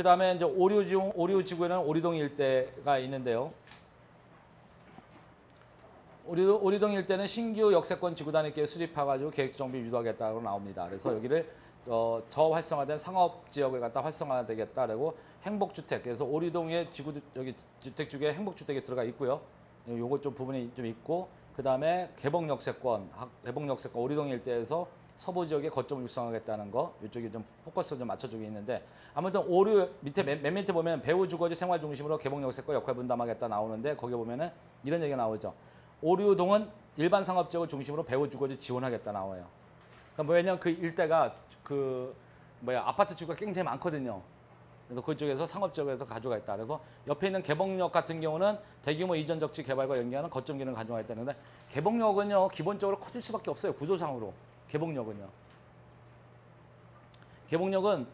그 다음에 이제 오류지구에는 오리동 일대가 있는데요. 오리동 일대는 신규 역세권 지구단위계 수립해가지고 계획정비 유도하겠다고 나옵니다. 그래서 여기를 저활성화된 상업지역을 갖다 활성화되겠다. 그리고 행복주택, 그래서 오리동의 여기 주택지구에 행복주택이 들어가 있고요. 요거 좀 부분이 좀 있고, 그 다음에 개봉역세권 오리동 일대에서 서부 지역에 거점을 육성하겠다는 거, 이쪽에 좀 포커스를 좀 맞춰주고 있는데, 아무튼 오류 밑에 맨 밑에 보면 배우 주거지 생활 중심으로 개봉역세권 역할 분담하겠다 나오는데, 거기 보면은 이런 얘기가 나오죠. 오류동은 일반 상업지역을 중심으로 배우 주거지 지원하겠다 나와요. 그러니까 왜냐면 그 일대가 아파트 주거가 굉장히 많거든요. 그래서 그쪽에서 상업지역에서 가져가 있다. 그래서 옆에 있는 개봉역 같은 경우는 대규모 이전 적지 개발과 연계하는 거점 기능을 가져가 있다는데, 개봉역은요 기본적으로 커질 수밖에 없어요. 구조상으로. 개봉역은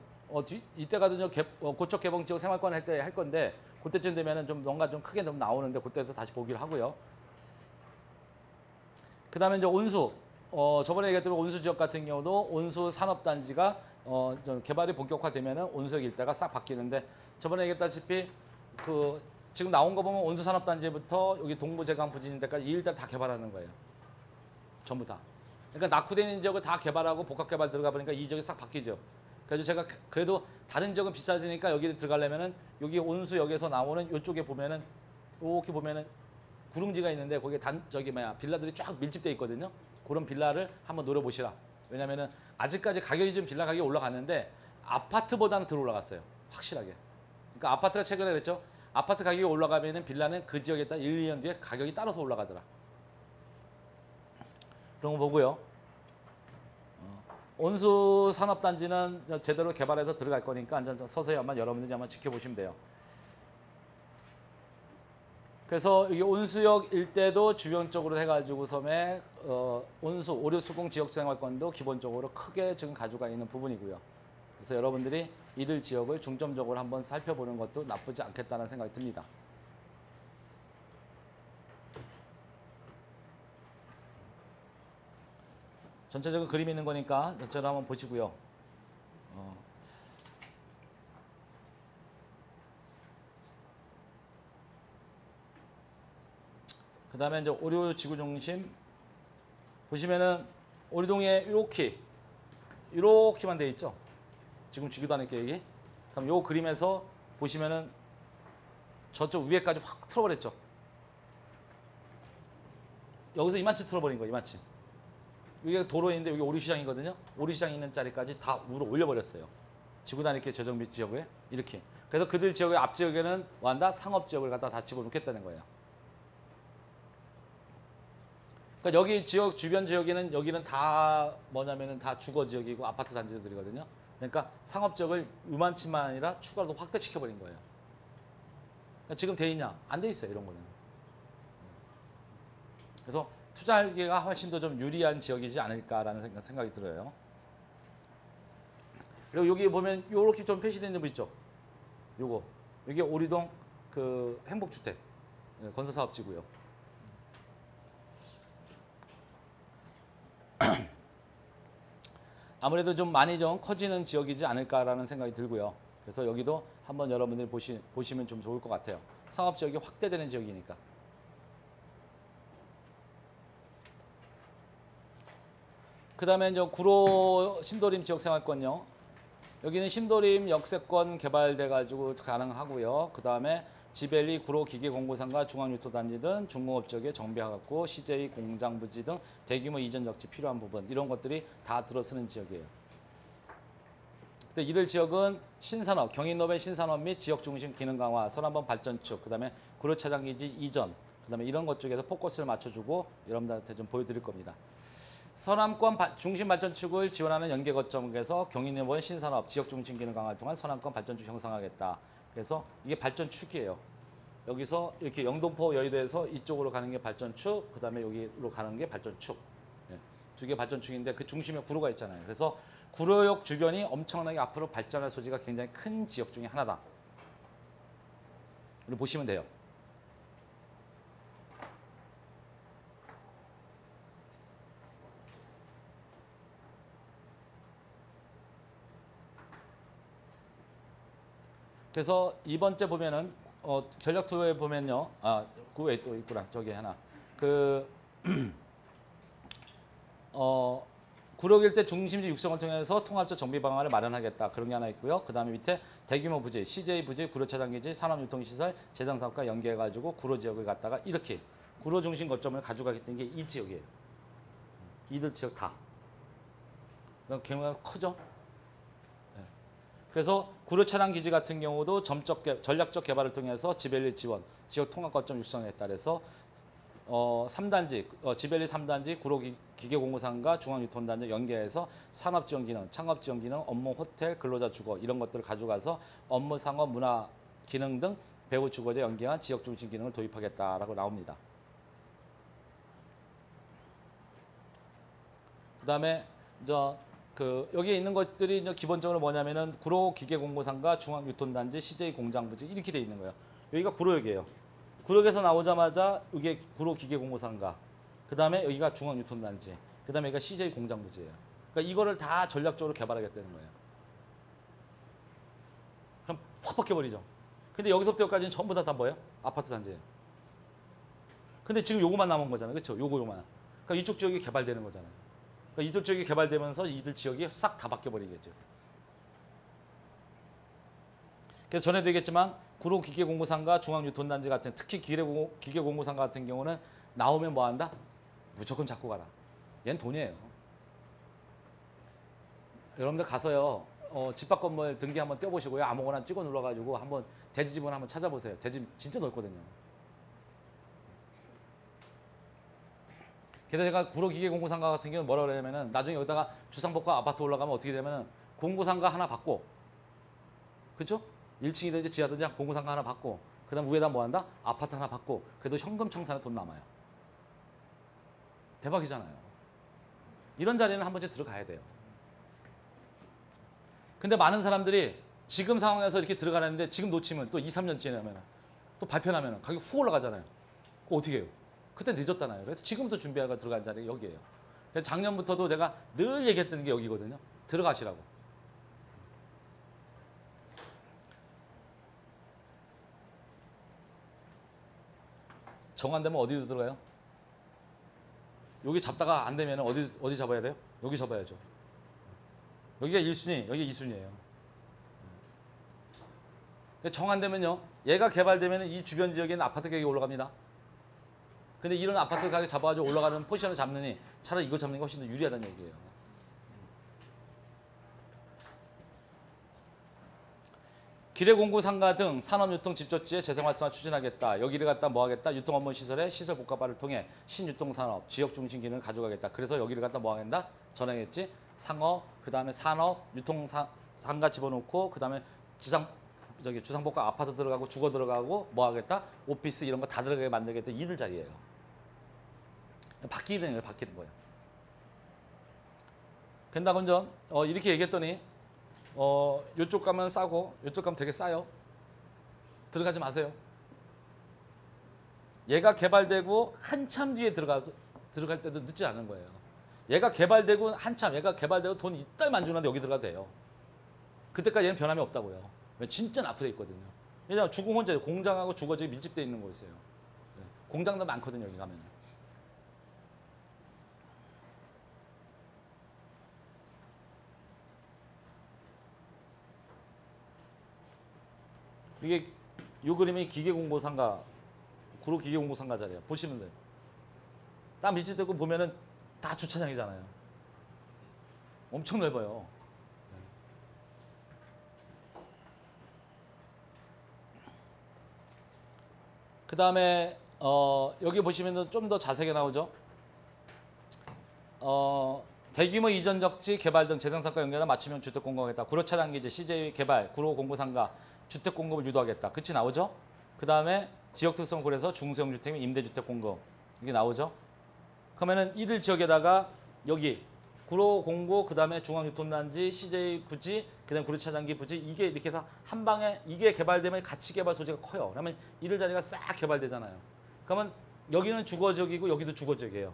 이때가든요 고척 개봉 지역 생활권 할 때 할 건데, 그때쯤 되면은 좀 뭔가 좀 크게 좀 나오는데, 그때서 다시 보기를 하고요. 그 다음에 이제 온수. 저번에 얘기했던 온수 지역 같은 경우도 온수 산업단지가 좀 개발이 본격화되면은 온수역 일대가 싹 바뀌는데, 저번에 얘기했다시피 지금 나온 거 보면 온수 산업단지부터 여기 동부제강 부진 데까지 이 일대 다 개발하는 거예요. 전부 다. 그러니까 낙후되어 있는 지역을 다 개발하고 복합 개발 들어가 보니까 이 지역이 싹 바뀌죠. 그래서 제가 그래도 다른 지역은 비싸지니까 여기 들어가려면은 여기 온수역에서 나오는 이쪽에 보면은 이렇게 보면은 구릉지가 있는데, 거기에 빌라들이 쫙 밀집돼 있거든요. 그런 빌라를 한번 노려보시라. 왜냐면은 아직까지 가격이 좀 빌라 가격이 올라갔는데 아파트보다는 덜 올라갔어요. 확실하게. 그러니까 아파트가 최근에 그랬죠. 아파트 가격이 올라가면은 빌라는 그 지역에 따라 1, 2년 뒤에 가격이 따라서 올라가더라. 그런 거 보고요. 온수 산업단지는 제대로 개발해서 들어갈 거니까 서서히 여러분들이 한번 지켜보시면 돼요. 그래서 여기 온수역 일대도 주변적으로 해가지고 섬에 온수 오류수공 지역생활권도 기본적으로 크게 지금 가져가 있는 부분이고요. 그래서 여러분들이 이들 지역을 중점적으로 한번 살펴보는 것도 나쁘지 않겠다는 생각이 듭니다. 전체적인 그림이 있는 거니까 전체로 한번 보시고요. 그 다음에 이제 오류 지구 중심 보시면은 오리동에 이렇게만 돼 있죠. 지금 지구단위 계획이. 그럼 요 그림에서 보시면은 저쪽 위에까지 확 틀어버렸죠. 여기서 이만치 틀어버린 거예요. 이만치. 여기가 도로인데 여기 오류시장이거든요. 오류시장 있는 자리까지 다 위로 올려버렸어요. 지구단위 계획 저정비 지역에 이렇게. 그래서 그들 지역의 앞 지역에는 완다 상업지역을 갖다 다 집어넣겠다는 거예요. 그러니까 여기 지역 주변 지역에는 여기는 다 뭐냐면은 다 주거 지역이고 아파트 단지들이거든요. 그러니까 상업 지역을 이만치만 아니라 추가로 확대시켜 버린 거예요. 그러니까 지금 돼 있냐? 안 돼 있어요, 이런 거는. 그래서 투자하기가 훨씬 더 좀 유리한 지역이지 않을까라는 생각이 들어요. 그리고 여기 보면 요렇게 좀 표시되어 있는 거 있죠? 요거. 이게 오리동 그 행복주택 건설사업지구요. 아무래도 좀 많이 좀 커지는 지역이지 않을까라는 생각이 들고요. 그래서 여기도 한번 여러분들이 보시면 좀 좋을 것 같아요. 상업지역이 확대되는 지역이니까. 그 다음에 이제 구로 신도림 지역생활권요. 여기는 신도림 역세권 개발돼가지고 가능하고요. 그 다음에 지벨리 구로 기계공구상과 중앙유토단지 등 중공업 지역에 정비하고 CJ 공장부지 등 대규모 이전 적지 필요한 부분, 이런 것들이 다 들어서는 지역이에요. 근데 이들 지역은 신산업, 경인노벨 신산업 및 지역 중심 기능 강화, 서남번 발전축, 그 다음에 구로차장기지 이전, 그 다음에 이런 것 쪽에서 포커스를 맞춰주고 여러분들한테 좀 보여드릴 겁니다. 서남권 중심 발전축을 지원하는 연계 거점에서 경인노벨 신산업, 지역 중심 기능 강화를 통한 서남권 발전축 형성하겠다. 그래서 이게 발전축이에요. 여기서 이렇게 영동포 여의도에서 이쪽으로 가는 게 발전축, 그 다음에 여기로 가는 게 발전축. 두 개 발전축인데 그 중심에 구로가 있잖아요. 그래서 구로역 주변이 엄청나게 앞으로 발전할 소지가 굉장히 큰 지역 중에 하나다. 이렇게 보시면 돼요. 그래서 이번째 보면은 전략2에 보면요. 그 외에 또 있구나. 저기 하나. 구력 일대 중심지 육성을 통해서 통합적 정비 방안을 마련하겠다. 그런 게 하나 있고요. 그 다음에 밑에 대규모 부지, CJ 부지, 구로차단기지, 산업유통시설, 재생사업과 연계해가지고 구로 지역을 갖다가 이렇게 구로 중심 거점을 가져가겠다는 게 이 지역이에요. 이들 지역 다. 규모가 크죠? 네. 그래서 구로차단 기지 같은 경우도 전략적 개발을 통해서 지벨리 지원, 지역 통합 거점 육성에 따라서 3단지, 지벨리 3단지 구로기계공구상과 중앙유통단지 연계해서 산업지원기능, 창업지원기능, 업무, 호텔, 근로자 주거 이런 것들을 가져가서 업무, 상업, 문화, 기능 등 배후 주거제 연계한 지역 중심 기능을 도입하겠다라고 나옵니다. 그다음에 여기에 있는 것들이 이제 기본적으로 뭐냐면은 구로기계공구상과 중앙유통단지, CJ 공장부지 이렇게 돼 있는 거예요. 여기가 구로역이에요. 구력에서 나오자마자 이게 구로기계공구상가, 그 다음에 여기가 중앙유통단지, 그 다음에 여기가 CJ 공장부지예요. 그러니까 이거를 다 전략적으로 개발하겠다는 거예요. 그럼 팍 바뀌어버리죠. 근데 여기서부터 여기까지는 전부 다 뭐예요? 아파트 단지예요. 근데 지금 요거만 남은 거잖아요. 그렇죠? 요거만. 그러니까 이쪽 지역이 개발되는 거잖아요. 그러니까 이쪽 지역이 개발되면서 이들 지역이 싹 다 바뀌어버리겠죠. 그래서 전에도 얘기했지만 구로기계공구상과 중앙유통단지 같은 특히 기계공구상 같은 경우는 나오면 뭐 한다? 무조건 잡고 가라. 얘는 돈이에요. 여러분들 가서요. 집합 건물 등기 한번 떼어보시고요. 아무거나 찍어 눌러가지고 한번 대지집은 한번 찾아보세요. 대집 진짜 넓거든요. 그래서 제가 구로기계공구상가 같은 경우는 뭐라 그러냐면은 나중에 여기다가 주상복합 아파트 올라가면 어떻게 되면은 공구상가 하나 받고, 그렇죠? 1층이든지 지하든지 공구상가 하나 받고, 그 다음 위에다 뭐 한다? 아파트 하나 받고, 그래도 현금 청산에 돈 남아요. 대박이잖아요. 이런 자리는 한 번쯤 들어가야 돼요. 근데 많은 사람들이 지금 상황에서 이렇게 들어가는데 지금 놓치면 또 2, 3년 지나면 또 발표나면 가격이 훅 올라가잖아요. 그거 어떻게 해요? 그때 늦었잖아요. 그래서 지금부터 준비하고 들어간 자리가 여기예요. 그래서 작년부터도 제가 늘 얘기했던 게 여기거든요. 들어가시라고. 정 안 되면 어디로 들어가요? 여기 잡다가 안 되면 어디 잡아야 돼요? 여기 잡아야죠. 여기가 1순위, 여기가 2순위예요. 정 안 되면요. 얘가 개발되면 이 주변 지역에는 아파트 가격이 올라갑니다. 근데 이런 아파트 가격 잡아가지고 올라가는 포지션을 잡느니 차라리 이거 잡는 게 훨씬 더 유리하다는 얘기예요. 기뢰공구 상가 등 산업유통 집적지의 재생활성화 추진하겠다. 여기를 갖다 뭐 하겠다? 유통업무 시설의 시설 복합화를 통해 신유통산업, 지역 중심 기능을 가져가겠다. 그래서 여기를 갖다 뭐 하겠다? 전화했지? 상업, 그 다음에 산업, 유통상가 집어넣고, 그 다음에 주상복합 아파트 들어가고 주거 들어가고 뭐 하겠다? 오피스 이런 거 다 들어가게 만들겠다. 이들 자리예요. 바뀌는 거예요. 바뀌는 거예요. 근데 먼저 이렇게 얘기했더니 요쪽 가면 싸고 요쪽 가면 되게 싸요. 들어가지 마세요. 얘가 개발되고 한참 뒤에 들어갈 때도 늦지 않은 거예요. 얘가 개발되고 한참, 얘가 개발되고 돈 이따만 주는데 여기 들어가도 돼요. 그때까지 얘는 변함이 없다고요. 진짜 낙후돼 있거든요. 왜냐면 주공 혼자 공장하고 주거지에 밀집돼 있는 곳이에요. 공장도 많거든요. 여기 가면. 이게 이 그림이 기계공고상가, 구로 기계공고상가 자리예요. 보시면 돼요. 딱 밀집되고 보면은 다 주차장이잖아요. 엄청 넓어요. 그 다음에 여기 보시면 좀 더 자세하게 나오죠. 대규모 이전 적지 개발 등 재생산과 연계한 맞춤형 주택 공급하겠다. 구로 차단기지, CJ 개발, 구로 공구상가, 주택 공급을 유도하겠다. 그치 나오죠? 그 다음에 지역 특성 고려해서 중소형 주택 및 임대주택 공급 이게 나오죠? 그러면은 이들 지역에다가 여기 구로 공구, 그 다음에 중앙유통단지, CJ 부지, 그 다음에 구로 차단기 부지 이게 이렇게 해서 한 방에 이게 개발되면 가치 개발 소재가 커요. 그러면 이들 자리가 싹 개발되잖아요. 그러면 여기는 주거지역이고 여기도 주거지역이에요.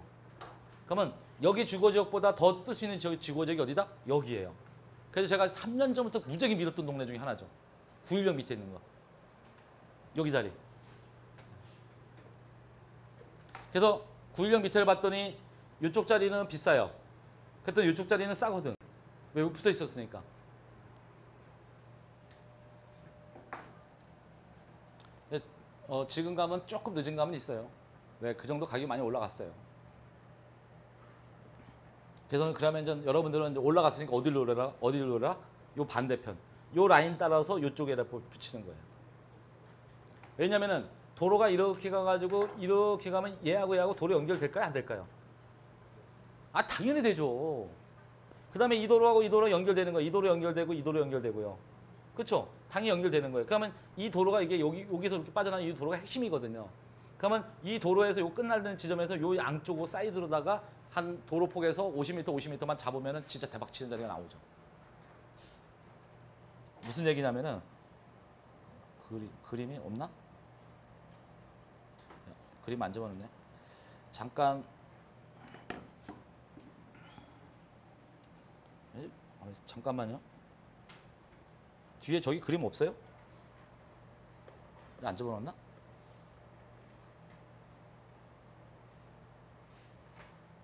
그러면 여기 주거지역보다 더 뜰 수 있는 주거지역이 어디다? 여기예요. 그래서 제가 3년 전부터 무지하게 밀었던 동네 중에 하나죠. 916 밑에 있는 거. 여기 자리. 그래서 916 밑에를 봤더니 이쪽 자리는 비싸요. 그랬더니 이쪽 자리는 싸거든. 왜 붙어 있었으니까. 지금 가면 조금 늦은 감은 있어요. 왜? 그 정도 가격이 많이 올라갔어요. 그래서 그러면 이제 여러분들은 이제 올라갔으니까 어디로 노래라? 어디로 노래라? 요 반대편. 요 라인 따라서 요쪽에다 붙이는 거예요. 왜냐면은 도로가 이렇게 가가지고 이렇게 가면 얘하고 도로 연결될까요? 안 될까요? 아, 당연히 되죠. 그 다음에 이 도로하고 이 도로 연결되는 거예요. 이 도로 연결되고 이 도로 연결되고요. 그렇죠? 당연히 연결되는 거예요. 그러면 이 도로가 이게 여기서 이렇게 빠져나가는 이 도로가 핵심이거든요. 그러면 이 도로에서 요 끝나는 지점에서 요 양쪽으로 사이드로다가 한 도로폭에서 50m, 50m만 잡으면은 진짜 대박 치는 자리가 나오죠. 무슨 얘기냐면은 그림이 없나? 그림 안 집어넣네. 잠깐 잠깐만요. 뒤에 저기 그림 없어요? 안 집어넣었나?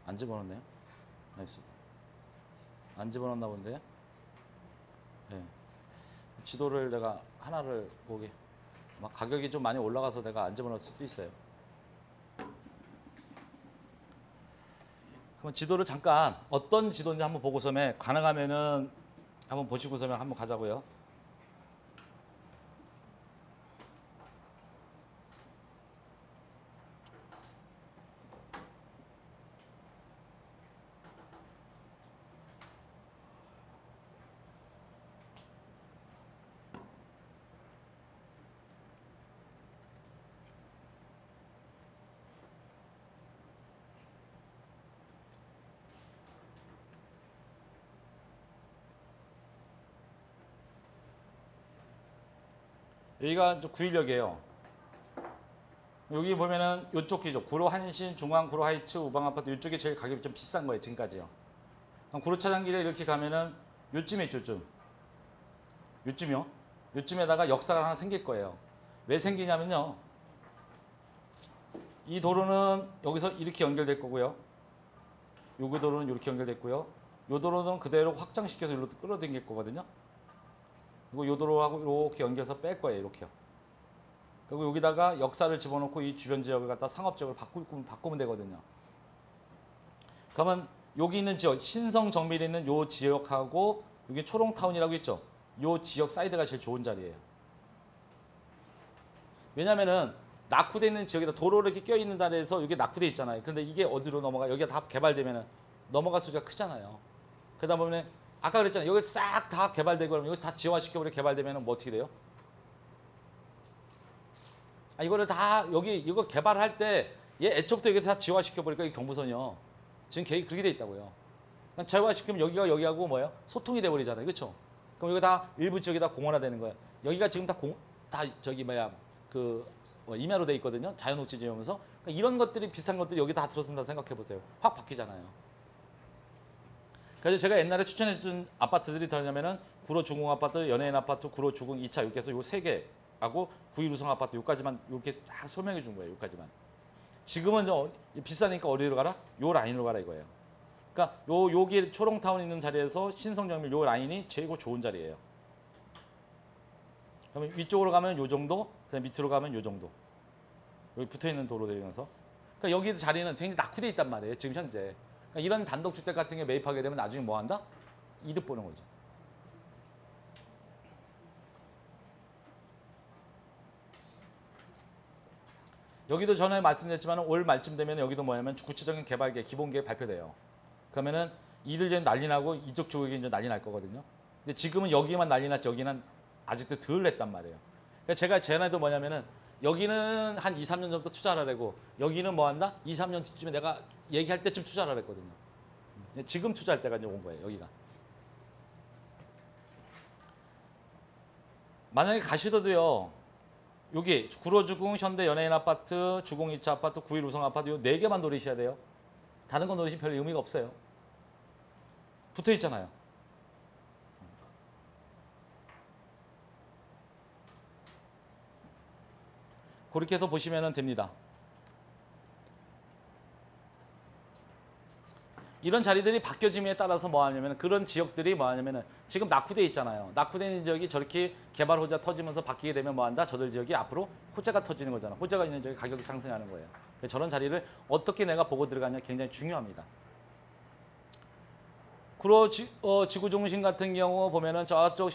안 집어넣었네요. 나이스. 안 집어넣었나 본데요. 네. 지도를 내가 하나를 보게. 막 가격이 좀 많이 올라가서 내가 안 집어넣을 수도 있어요. 그럼 지도를 잠깐 어떤 지도인지 한번 보고서면 가능하면은 한번 보시고서면 한번 가자고요. 여기가 916이에요. 여기 보면은 이쪽 기죠. 구로 한신, 중앙, 구로 하이츠, 우방 아파트 이쪽이 제일 가격이 좀 비싼 거예요. 지금까지요. 구로 차량길에 이렇게 가면은 요쯤에 있죠. 요쯤이요. 요쯤에다가 역사가 하나 생길 거예요. 왜 생기냐면요. 이 도로는 여기서 이렇게 연결될 거고요. 여기 도로는 이렇게 연결됐고요. 이 도로는 그대로 확장시켜서 이리로 끌어당길 거거든요. 그리고 이 도로하고 이렇게 연결해서 뺄 거예요. 이렇게요. 그리고 여기다가 역사를 집어넣고 이 주변 지역을 갖다 상업지역을 바꾸면 되거든요. 그러면 여기 있는 지역, 신성 정밀에 있는 이 지역하고 여기 초롱타운이라고 있죠. 이 지역 사이드가 제일 좋은 자리예요. 왜냐면은 낙후돼 있는 지역에다 도로를 이렇게 껴있는 자리에서 여기 낙후돼 있잖아요. 근데 이게 어디로 넘어가? 여기가 다 개발되면은 넘어갈 수가 크잖아요. 그러다 보면 아까 그랬잖아요. 여기 싹 다 개발되고 그러면 여기 다 지역화시켜버리고 개발되면은 뭐 어떻게 돼요? 이거를 다 여기 이거 개발할 때 얘 애초부터 여기 다 지화시켜버리니까 이 경부선이요. 지금 계획이 그렇게 돼 있다고요. 지화시키면 여기가 여기하고 뭐예요? 소통이 돼버리잖아요. 그렇죠? 그럼 여기 다 일부 지역이 다 공원화 되는 거예요. 여기가 지금 다 저기 임야로 돼 있거든요. 자연녹지 지으면서 그러니까 이런 것들이 비슷한 것들이 여기 다 들어선다 생각해 보세요. 확 바뀌잖아요. 그래서 제가 옛날에 추천해준 아파트들이 뭐냐면은 구로 중공 아파트, 연예인 아파트, 구로 주공 2차 이렇게 해서 요 세 개. 하고 9.1 우성 아파트 여기까지만 이렇게 딱 설명해 준 거예요. 여기까지만. 지금은 비싸니까 어디로 가라? 요 라인으로 가라 이거예요. 그러니까 여기 초롱타운 있는 자리에서 신성정밀 요 라인이 최고 좋은 자리예요. 그러면 위쪽으로 가면 요 정도, 그다음 밑으로 가면 요 정도. 여기 붙어 있는 도로 되면서. 그러니까 여기 자리는 굉장히 낙후돼 있단 말이에요. 지금 현재. 그러니까 이런 단독주택 같은 게 매입하게 되면 나중에 뭐 한다? 이득 보는 거죠. 여기도 전에 말씀드렸지만 올 말쯤 되면 여기도 뭐냐면 구체적인 개발계획, 기본계획 발표돼요. 그러면은 이들 이제 난리 나고 이쪽 쪽에 이제 난리 날 거거든요. 근데 지금은 여기만 난리 났지 여기는 아직도 덜 냈단 말이에요. 그러니까 제가 쟤네도 뭐냐면은 여기는 한 2, 3년 전부터 투자를 하라고 여기는 뭐 한다? 2, 3년 뒤쯤에 내가 얘기할 때쯤 투자를 하랬거든요. 지금 투자할 때가 이제 온 거예요. 여기가. 만약에 가시더도요. 여기 구로주공, 현대 연예인 아파트, 주공 2차 아파트, 9.1 우성 아파트 요 4개만 노리셔야 돼요. 다른 거 노리시면 별 의미가 없어요. 붙어 있잖아요. 그렇게 해서 보시면 됩니다. 이런 자리들이 바뀌어짐에 따라서 뭐 하냐면 그런 지역들이 뭐 하냐면은 지금 낙후돼 있잖아요. 낙후돼 있는 지역이 저렇게 개발 호재가 터지면서 바뀌게 되면 뭐 한다? 저들 지역이 앞으로 호재가 터지는 거잖아. 호재가 있는 지역이 가격이 상승하는 거예요. 저런 자리를 어떻게 내가 보고 들어가냐 굉장히 중요합니다. 구로 지구 중심 같은 경우 보면은 저쪽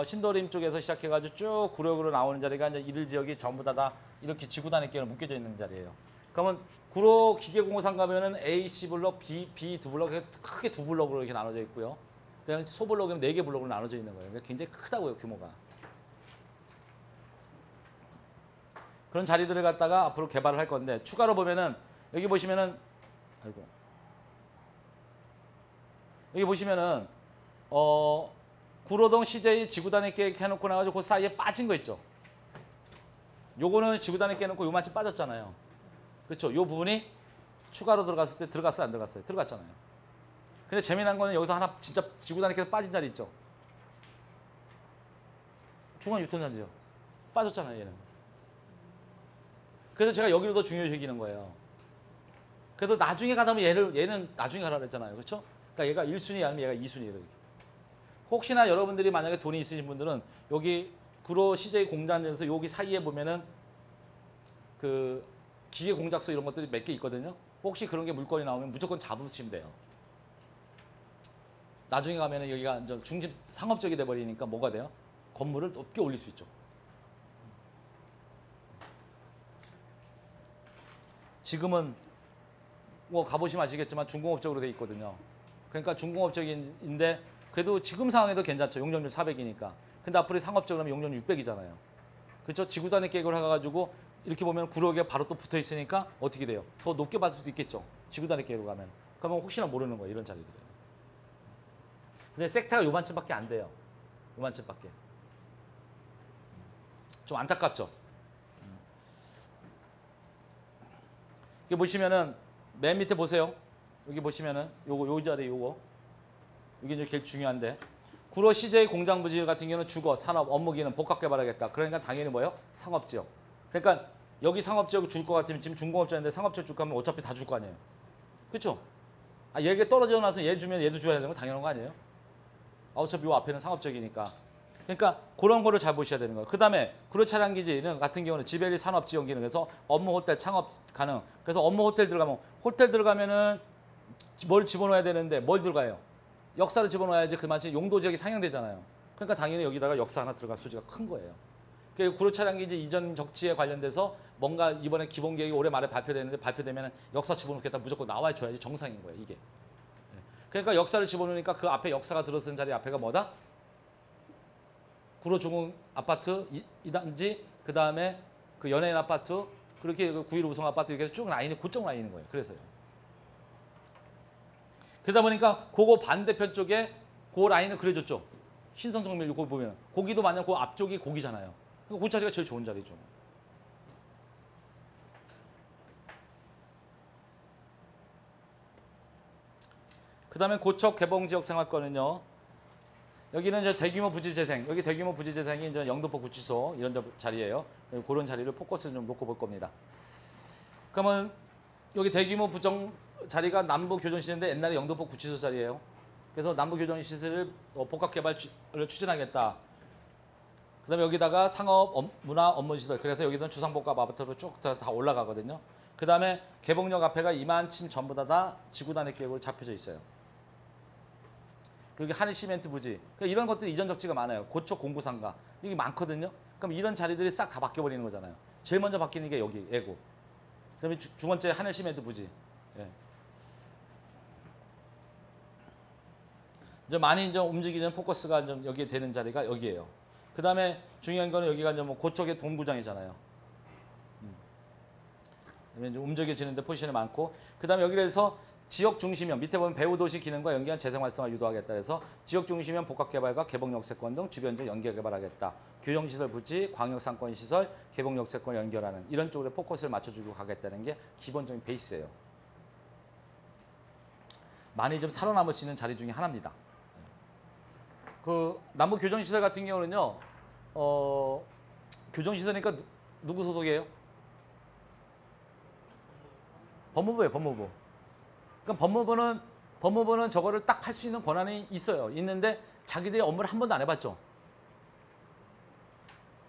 신도림 쪽에서 시작해가지고 쭉 구력으로 나오는 자리가 이제 이들 지역이 전부 다 이렇게 지구 단위계로 묶여져 있는 자리예요. 그러면 구로 기계공고상 가면은 A, C 블록, B 두 블록, 크게 두 블록으로 이렇게 나눠져 있고요. 그다음에 소블록은 4개 블록으로 나눠져 있는 거예요. 그러니까 굉장히 크다고요, 규모가. 그런 자리들을 갖다가 앞으로 개발을 할 건데 추가로 보면은 여기 보시면은 아이고. 여기 보시면은 구로동 CJ 지구단위 계획 해놓고 나가지고 그 사이에 빠진 거 있죠. 요거는 지구단위 계획 해놓고 요만큼 빠졌잖아요. 그렇죠? 요 부분이 추가로 들어갔을 때 들어갔어요, 안 들어갔어요? 들어갔잖아요. 근데 재미난 거는 여기서 하나 진짜 지구단위 계획 빠진 자리 있죠. 중앙 유통단지요. 빠졌잖아요, 얘는. 그래서 제가 여기를 더 중요시 여기는 거예요. 그래도 나중에 가다면 얘는 나중에 가라 그랬잖아요. 그렇죠? 그러니까 얘가 1순위 아니면 얘가 2순위예요. 혹시나 여러분들이 만약에 돈이 있으신 분들은 여기 구로 CJ 공장에서 여기 사이에 보면은 그 기계 공작소 이런 것들이 몇 개 있거든요. 혹시 그런 게 물건이 나오면 무조건 잡으시면 돼요. 나중에 가면은 여기가 중심 상업적이 돼 버리니까 뭐가 돼요? 건물을 높게 올릴 수 있죠. 지금은 뭐 가보시면 아시겠지만 중공업적으로 돼 있거든요. 그러니까 중공업적인데 그래도 지금 상황에도 괜찮죠. 용적률 400이니까. 근데 앞으로 상업적으로 하면 용적률 600이잖아요. 그렇죠? 지구단위 계획을 해가지고 이렇게 보면 구력에 바로 또 붙어 있으니까 어떻게 돼요? 더 높게 받을 수도 있겠죠. 지구단위 계획으로 가면. 그러면 혹시나 모르는 거예요. 이런 자리들은. 근데 섹터가 요만큼밖에 안 돼요. 요만큼밖에. 좀 안타깝죠. 여기 보시면은 맨 밑에 보세요. 여기 보시면은 요 자리 요거 이게 이제 제일 중요한데 구로 CJ 공장 부지 같은 경우는 주거, 산업, 업무 기능 복합 개발하겠다. 그러니까 당연히 뭐예요? 상업지역. 그러니까 여기 상업지역 줄 것 같으면 지금 중공업자인데 상업지역 줄 거면 어차피 다 줄 거 아니에요. 그렇죠? 아 얘가 떨어져 나서 얘 주면 얘도 줘야 되는 건 당연한 거 아니에요? 아, 어차피 요 앞에는 상업지역이니까. 그러니까 그런 거를 잘 보셔야 되는 거예요. 그다음에 구로 차량 기지는 같은 경우는 지벨리 산업 지원 기능에서 업무 호텔 창업 가능. 그래서 업무 호텔 들어가면은 뭘 집어넣어야 되는데 뭘 들어가요? 역사를 집어넣어야지 그만큼 용도 지역이 상향되잖아요. 그러니까 당연히 여기다가 역사 하나 들어갈 소지가 큰 거예요. 그 구로 차량 기지 이전 적지에 관련돼서 뭔가 이번에 기본 계획이 올해 말에 발표되는데 발표되면 역사 집어넣겠다 무조건 나와 줘야지 정상인 거예요, 이게. 그러니까 역사를 집어넣으니까 그 앞에 역사가 들어선 자리 앞에가 뭐다? 구로 중흥 아파트 2단지, 그 다음에 그 연예인 아파트, 그렇게 9.15 우성 아파트 이렇게 쭉 라인이 고정 라인인 거예요. 그래서요. 그러다 보니까 그거 반대편 쪽에 그 라인을 그려줬죠. 신성정밀 그거 보면 고기도 만약 그 앞쪽이 고기잖아요. 그 자리가 제일 좋은 자리죠. 그 다음에 고척 개봉 지역 생활권은요. 여기는 이제 대규모 부지 재생, 여기 대규모 부지 재생이 이제 영등포 구치소 이런 자리예요. 그런 자리를 포커스를 좀 놓고 볼 겁니다. 그러면 여기 대규모 부정 자리가 남부 교정시설인데 옛날에 영등포 구치소 자리예요. 그래서 남부 교정시설을 복합 개발을 추진하겠다. 그다음에 여기다가 상업, 문화, 업무시설. 그래서 여기는 주상복합 아파트로 쭉 다 올라가거든요. 그다음에 개봉역 앞에가 이만침 전부 다 지구단위 계획으로 잡혀져 있어요. 여기 한일 시멘트 부지. 그러니까 이런 것들이 이전 적지가 많아요. 고척 공구상가. 이게 많거든요. 그럼 이런 자리들이 싹 다 바뀌어버리는 거잖아요. 제일 먼저 바뀌는 게 여기, 예고. 그다음에 두 번째 한일 시멘트 부지. 예. 이제 많이 이제 움직이는 포커스가 좀 여기에 되는 자리가 여기예요. 그다음에 중요한 거는 여기가 이제 뭐 고척의 동구장이잖아요. 이제 움직여지는데 포지션이 많고, 그다음에 여기에서 지역 중심형 밑에 보면 배후 도시 기능과 연계한 재생 활성화 유도하겠다 해서 지역 중심형 복합 개발과 개봉 역세권 등 주변 지역 연계 개발하겠다. 교정 시설 부지, 광역 상권 시설, 개봉 역세권 연결하는 이런 쪽으로 포커스를 맞춰주고 가겠다는 게 기본적인 베이스예요. 많이 좀 살아남을 수 있는 자리 중에 하나입니다. 그 남부 교정 시설 같은 경우는요, 교정 시설이니까 누구 소속이에요? 법무부예요, 법무부. 그러니까 법무부는 저거를 딱 할 수 있는 권한이 있어요. 있는데 자기들이 업무를 한 번도 안 해봤죠.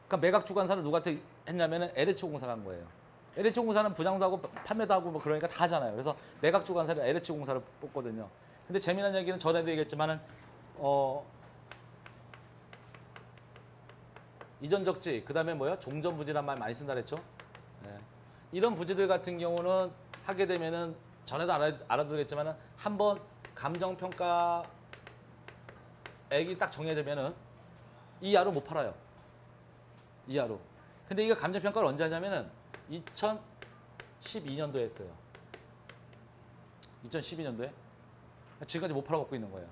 그러니까 매각 주관사를 누구한테 했냐면은 LH공사가 한 거예요. LH공사는 분양도 하고 판매도 하고 뭐 그러니까 다 하잖아요. 그래서 매각 주관사를 LH공사를 뽑거든요. 근데 재미난 얘기는 전에도 얘기했지만은 이전 적지, 그다음에 뭐야? 종전 부지란 말 많이 쓴다 그랬죠. 네. 이런 부지들 같은 경우는 하게 되면은 전에도 알아두겠지만은 한번 감정 평가액이 딱 정해지면은 이하로 못 팔아요. 이하로. 근데 이거 감정 평가를 언제 하냐면은 2012년도에 했어요. 2012년도에 지금까지 못 팔아먹고 있는 거예요.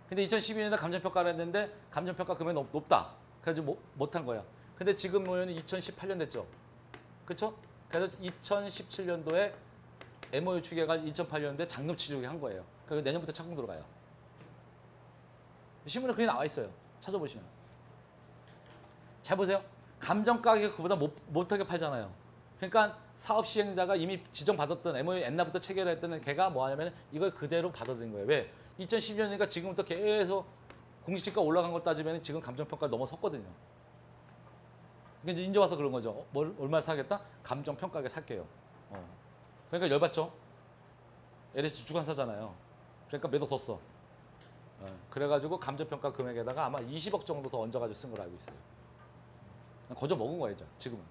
근데 2012년도에 감정 평가를 했는데 감정 평가 금액이 높다. 그래가지고 못한 거야. 근데 지금 보면 2018년 됐죠. 그렇죠? 그래서 2017년도에 MOU 추계가 2008년도에 잔금 치르기 한 거예요. 그래서 내년부터 착공 들어가요. 신문에 그게 나와 있어요. 찾아보시면. 잘 보세요. 감정 가격이 그보다 못하게 팔잖아요. 그러니까 사업 시행자가 이미 지정받았던 MOU 옛날부터 체결을 했던 걔가 뭐 하냐면 이걸 그대로 받아들인 거예요. 왜? 2012년이니까 지금부터 계속 공시지가 올라간 걸 따지면 지금 감정평가를 넘어섰거든요. 그러니까 이제 와서 그런 거죠. 얼마 사겠다? 감정평가하게 살게요. 그러니까 열받죠. LH 주관사잖아요. 그러니까 매도 더 써. 그래가지고 감정평가 금액에다가 아마 20억 정도 더 얹어가지고 쓴 걸 알고 있어요. 거저 먹은 거예요, 지금은.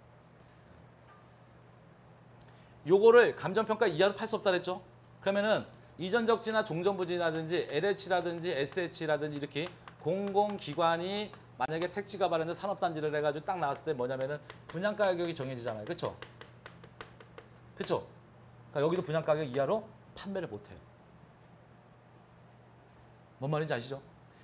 요거를 감정평가 이하로 팔 수 없다 그랬죠? 그러면은 이전적지나 종전부지라든지 LH라든지 SH라든지 이렇게 공공기관이 만약에 택지가 바르는 산업단지를 해가지고 딱 나왔을 때 뭐냐면은 분양가 가격이 정해지잖아요. 그쵸? 그쵸? 그러니까 여기도 분양가격 이하로 판매를 못해요. 뭔 말인지 아시죠?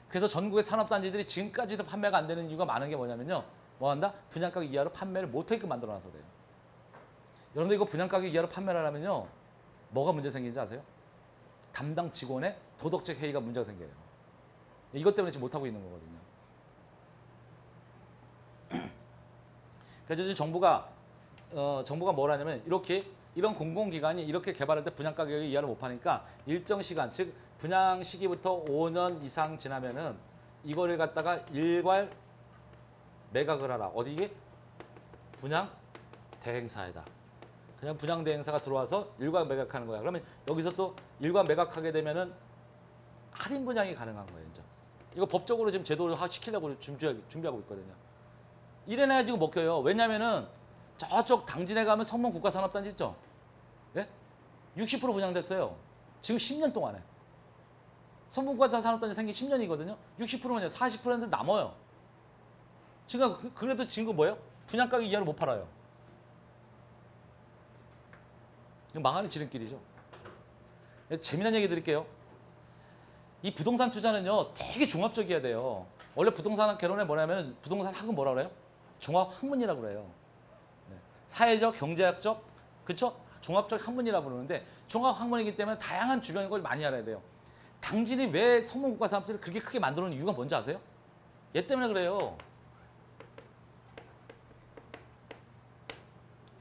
그래서 전국의 산업단지들이 지금까지도 판매가 안 되는 이유가 많은 게 뭐냐면요. 뭐 한다? 분양가격 이하로 판매를 못하게끔 만들어놔서 그래요. 여러분들 이거 분양가격 이하로 판매를 하려면요. 뭐가 문제 생기는지 아세요? 담당 직원의 도덕적 해이가 문제가 생겨요. 이것 때문에 지금 못하고 있는 거거든요. 그래서 지금 정부가 뭘 하냐면 이런 공공기관이 이렇게 개발할 때 분양가격이 이하로 못 파니까 일정 시간, 즉 분양 시기부터 5년 이상 지나면은 이거를 갖다가 일괄 매각을 하라. 어디에? 분양 대행사에다. 그냥 분양 대행사가 들어와서 일괄 매각하는 거야. 그러면 여기서 또 일괄 매각하게 되면은 할인 분양이 가능한 거예요. 이제. 이거 법적으로 지금 제도를 시키려고 준비하고 있거든요. 이래놔야 지금 먹혀요. 왜냐면은 저쪽 당진에 가면 성문 국가산업단지 있죠? 예? 60% 분양됐어요. 지금 10년 동안에. 성문 국가산업단지 생긴 10년이거든요. 60%면 40% 남아요. 지금 그래도 지금 뭐예요? 분양가격 이하로 못 팔아요. 망하는 지름길이죠. 재미난 얘기 드릴게요. 이 부동산 투자는요, 되게 종합적이어야 돼요. 원래 부동산 개론에 뭐냐면 부동산 학은 뭐라 그래요? 종합학문이라고 그래요. 사회적, 경제학적, 그쵸? 종합적 학문이라고 부르는데 종합학문이기 때문에 다양한 주변 걸 많이 알아야 돼요. 당진이 왜 성문국가산업지를 그렇게 크게 만들어 놓은 이유가 뭔지 아세요? 얘 때문에 그래요.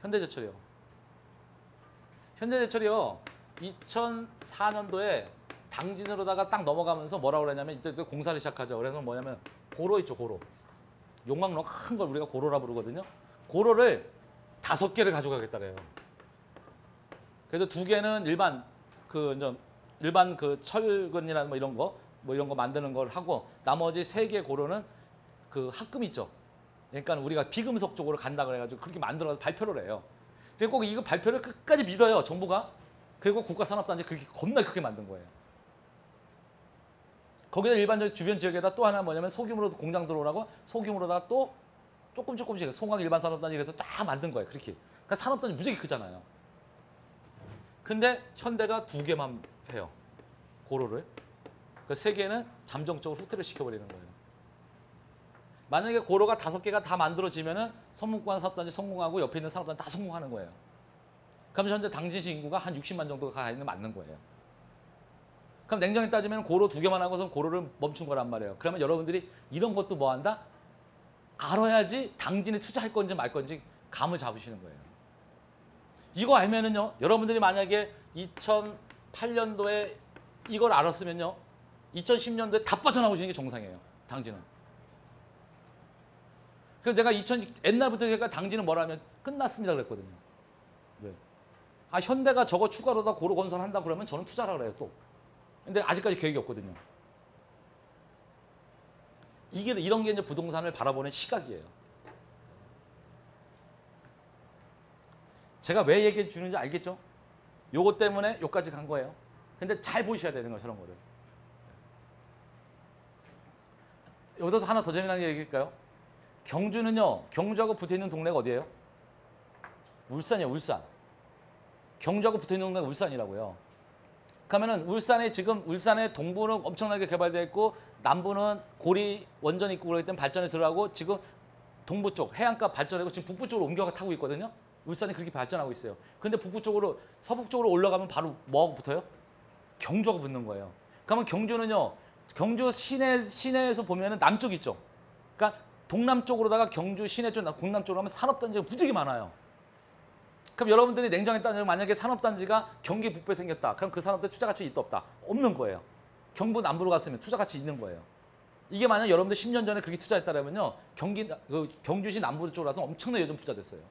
현대제철이요. 현대제철이요. 2004년도에 당진으로다가 딱 넘어가면서 뭐라고 그러냐면 이때 공사를 시작하죠. 그래서 뭐냐면 고로 있죠, 고로. 용광로 큰 걸 우리가 고로라 부르거든요. 고로를 5개를 가져가겠다 그래요. 그래서 2개는 일반 그 철근이나 뭐 이런 거 만드는 걸 하고 나머지 3개 고로는 그 합금 있죠. 그러니까 우리가 비금속 쪽으로 간다 그래가지고 그렇게 만들어서 발표를 해요. 그리고 꼭 이거 발표를 끝까지 믿어요, 정부가. 그리고 국가산업단지 그렇게 겁나 크게 만든 거예요. 거기다 일반적인 주변 지역에다 또 하나 뭐냐면 소규모로 공장 들어오라고 소규모로다가 또 조금씩 송광 일반 산업단지 그래서 쫙 만든 거예요. 그렇게. 그러니까 산업단지 무지하게 크잖아요. 근데 현대가 2개만 해요. 고로를. 그 3개는 잠정적으로 후퇴를 시켜버리는 거예요. 만약에 고로가 5개가 다 만들어지면은 성문관 산업단지 성공하고 옆에 있는 산업단지 다 성공하는 거예요. 그럼 현재 당진시 인구가 한 60만 정도가 가 있는 맞는 거예요. 그럼 냉정히 따지면 고로 2개만 하고서 고로를 멈춘 거란 말이에요. 그러면 여러분들이 이런 것도 뭐 한다? 알아야지 당진에 투자할 건지 말 건지 감을 잡으시는 거예요. 이거 알면은요. 여러분들이 만약에 2008년도에 이걸 알았으면요. 2010년도에 다 빠져나오시는 게 정상이에요. 당진은. 그래서 내가 옛날부터 제가 당진은 뭐라면 끝났습니다 그랬거든요. 네. 아 현대가 저거 추가로다 고로 건설한다 그러면 저는 투자라 그래요 또. 근데 아직까지 계획이 없거든요. 이런 게 이제 부동산을 바라보는 시각이에요. 제가 왜 얘기해 주는지 알겠죠? 요거 때문에 요까지 간 거예요. 근데 잘 보셔야 되는 거예요, 저런 거를. 여기서 하나 더 재미난 게 얘기할까요? 경주는요, 경주하고 붙어 있는 동네가 어디예요? 울산이에요, 울산. 경주하고 붙어 있는 동네가 울산이라고요. 그러면은 울산의 동부는 엄청나게 개발되어 있고 남부는 고리 원전 있고 그러기 때문에 발전이 들어가고 지금 동부 쪽 해안가 발전하고 지금 북부 쪽으로 옮겨가 타고 있거든요. 울산이 그렇게 발전하고 있어요. 근데 북부 쪽으로 서북 쪽으로 올라가면 바로 뭐하고 붙어요? 경주하고 붙는 거예요. 그러면 경주는요. 경주 시내에서 보면은 남쪽 있죠. 그러니까 동남쪽으로다가 경주 시내 쪽 동남쪽으로 하면 산업단지가 무지개 많아요. 그럼 여러분들이 냉정했다면 만약에 산업단지가 경기 북부에 생겼다. 그럼 그 산업단지 투자 가치 있다 없다? 없는 거예요. 경부 남부로 갔으면 투자 가치 있는 거예요. 이게 만약 여러분들 10년 전에 그렇게 투자했다면요. 경주시 남부 쪽으로 가서 엄청나게 요즘 부자됐어요.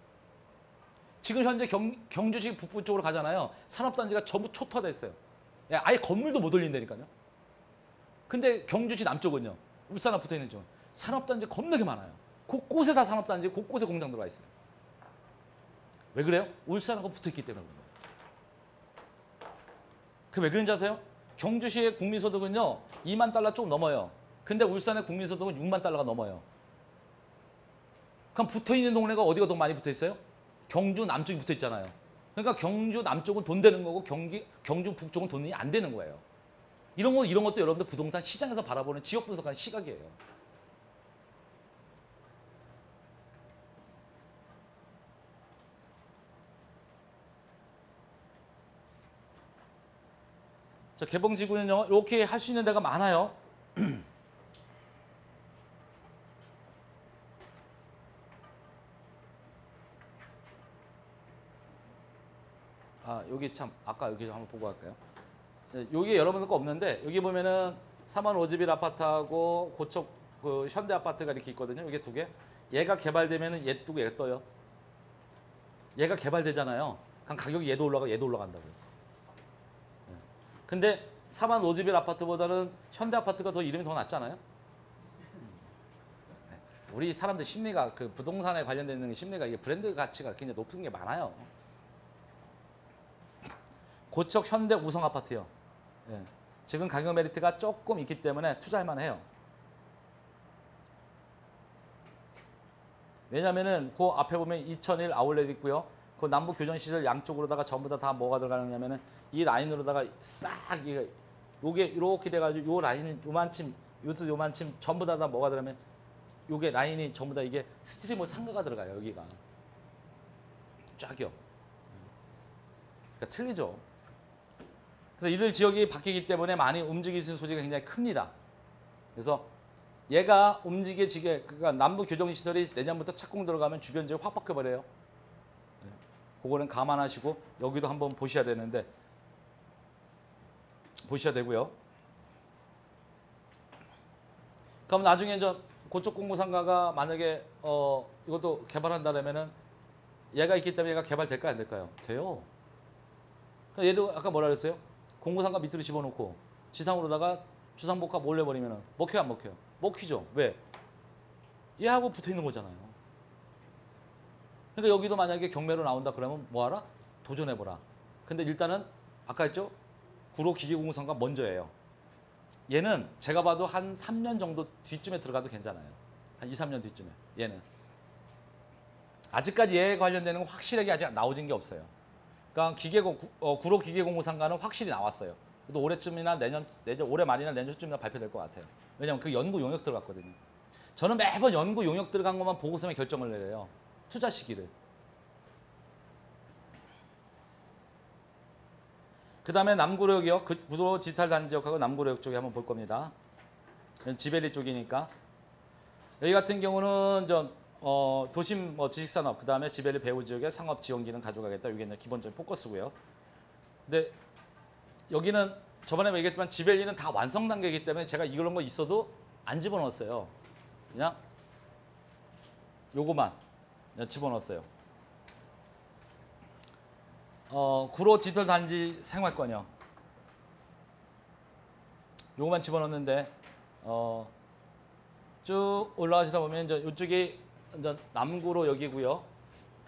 지금 현재 경주시 북부 쪽으로 가잖아요. 산업단지가 전부 초토화됐어요. 아예 건물도 못 올린다니까요. 근데 경주시 남쪽은요. 울산하고 붙어있는 쪽은 산업단지 겁나게 많아요. 곳곳에 다 산업단지, 곳곳에 공장 들어가 있어요. 왜 그래요? 울산하고 붙어있기 때문에 그런 거예요. 그 왜 그런지 아세요? 경주시의 국민소득은요. 2만 달러 좀 넘어요. 근데 울산의 국민소득은 6만 달러가 넘어요. 그럼 붙어있는 동네가 어디가 더 많이 붙어있어요? 경주 남쪽이 붙어있잖아요. 그러니까 경주 남쪽은 돈 되는 거고 경주 북쪽은 돈이 안 되는 거예요. 이런 것도 여러분들 부동산 시장에서 바라보는 지역 분석하는 시각이에요. 자, 개봉지구는요. 이렇게 할 수 있는 데가 많아요. 여기 참 아까 여기 한번 보고 갈까요? 여기 여러분들 거 없는데 여기 보면은 3만 5집일 아파트하고 고척 그 현대 아파트가 이렇게 있거든요. 이게 두 개. 얘가 개발되면은 얘 두고 얘 떠요. 얘가 개발되잖아요. 그럼 가격이 얘도 올라가 얘도 올라간다고요. 근데 4만 5집일 아파트보다는 현대 아파트가 더 이름이 더 낫잖아요. 우리 사람들 심리가 그 부동산에 관련된 있는 심리가 이게 브랜드 가치가 굉장히 높은 게 많아요. 고척 현대 우성 아파트요. 예. 지금 가격 메리트가 조금 있기 때문에 투자할 만해요. 왜냐면은 그 앞에 보면 2001 아울렛 있고요. 그 남부 교정 시설 양쪽으로다가 전부 다 뭐가 들어가느냐면은 이 라인으로다가 싹 요게 이렇게 돼가지고 요 라인은 요만큼 요만큼 전부 다 뭐가 들어가면 요게 라인이 전부 다 이게 스트리머 상가가 들어가요. 여기가 쫙요. 그러니까 틀리죠. 그래서 이들 지역이 바뀌기 때문에 많이 움직일 수 있는 소지가 굉장히 큽니다. 그래서 얘가 움직여지게 그러니까 남부 교정시설이 내년부터 착공 들어가면 주변 지역 확 바뀌어버려요. 그거는 감안하시고 여기도 한번 보셔야 되는데 보셔야 되고요. 그럼 나중에 이제 고척 공무상가가 만약에 이것도 개발한다면은 얘가 있기 때문에 얘가 개발될까요 안 될까요? 돼요. 얘도 아까 뭐라 그랬어요? 공무상가 밑으로 집어넣고 지상으로다가 주상복합 올려버리면 먹혀요 안 먹혀요? 먹히죠. 왜? 얘하고 붙어있는 거잖아요. 그러니까 여기도 만약에 경매로 나온다 그러면 뭐하라? 도전해보라. 근데 일단은 아까 했죠? 구로기계공무상가 먼저예요. 얘는 제가 봐도 한 3년 정도 뒤쯤에 들어가도 괜찮아요. 한 2, 3년 뒤쯤에 얘는. 아직까지 얘에 관련되는 건 확실하게 아직 나오진 게 없어요. 그러니까 구로기계공무상가는 확실히 나왔어요. 그래도 올해쯤이나 내년 올해 말이나 내년쯤이나 발표될 것 같아요. 왜냐하면 그 연구 용역 들어갔거든요. 저는 매번 연구 용역 들어간 것만 보고서만 결정을 내려요. 투자 시기를. 그 다음에 남구로역이요. 그 구로 디지털 단지역하고 남구로역 쪽에 한번 볼 겁니다. 지벨리 쪽이니까. 여기 같은 경우는 도심 뭐 지식산업, 그 다음에 지벨리 배후 지역의 상업 지원기능 가져가겠다. 이게 이제 기본적인 포커스고요. 근데 여기는 저번에 얘기했지만 지벨리는 다 완성 단계이기 때문에 제가 이런 거 있어도 안 집어넣었어요. 그냥 요거만 그냥 집어넣었어요. 구로 디지털 단지 생활권이요. 요거만 집어넣었는데 쭉 올라가시다 보면 이제 이쪽이 이제 남구로 여기고요.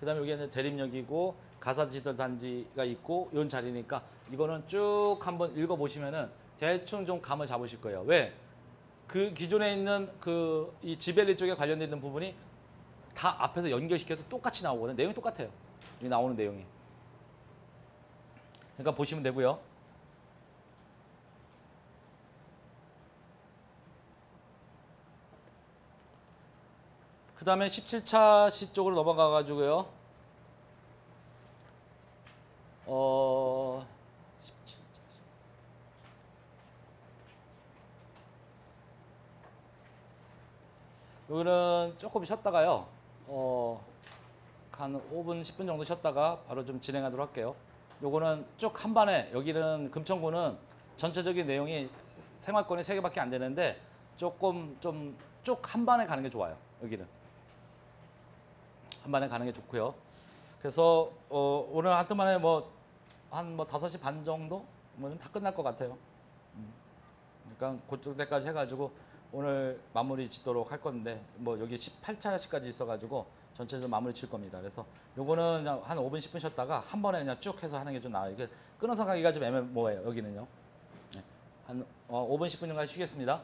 그다음에 여기 이제 대림역이고 가사 디지털 단지가 있고 이런 자리니까 이거는 쭉 한번 읽어 보시면은 대충 좀 감을 잡으실 거예요. 왜? 그 기존에 있는 그 이 지벨리 쪽에 관련돼 있는 부분이 다 앞에서 연결시켜서 똑같이 나오거든요. 내용이 똑같아요. 여기 나오는 내용이. 그러니까 보시면 되고요. 그 다음에 17차 시 쪽으로 넘어가 가지고요. 17차 시. 여기는 조금 쉬었다가요. 한 5분, 10분 정도 쉬었다가 바로 좀 진행하도록 할게요. 요거는 쭉 한 반에, 여기는 금천구는 전체적인 내용이 생활권이 3개밖에 안 되는데 조금 좀 쭉 한 반에 가는 게 좋아요. 여기는 한 반에 가는 게 좋고요. 그래서 오늘 한 동안에 한 5시 반 정도 뭐는 다 끝날 것 같아요. 그러니까 그때까지 해가지고 오늘 마무리 짓도록 할 건데 뭐 여기 18차까지 있어가지고 전체적으로 마무리 칠 겁니다. 그래서 요거는 그냥 한 5분 10분 쉬었다가 한 번에 그냥 쭉 해서 하는 게 좀 나아요. 이게 끊어서 가기가 좀 애매모호해요. 여기는요. 네. 한 5분 10분 정도 쉬겠습니다.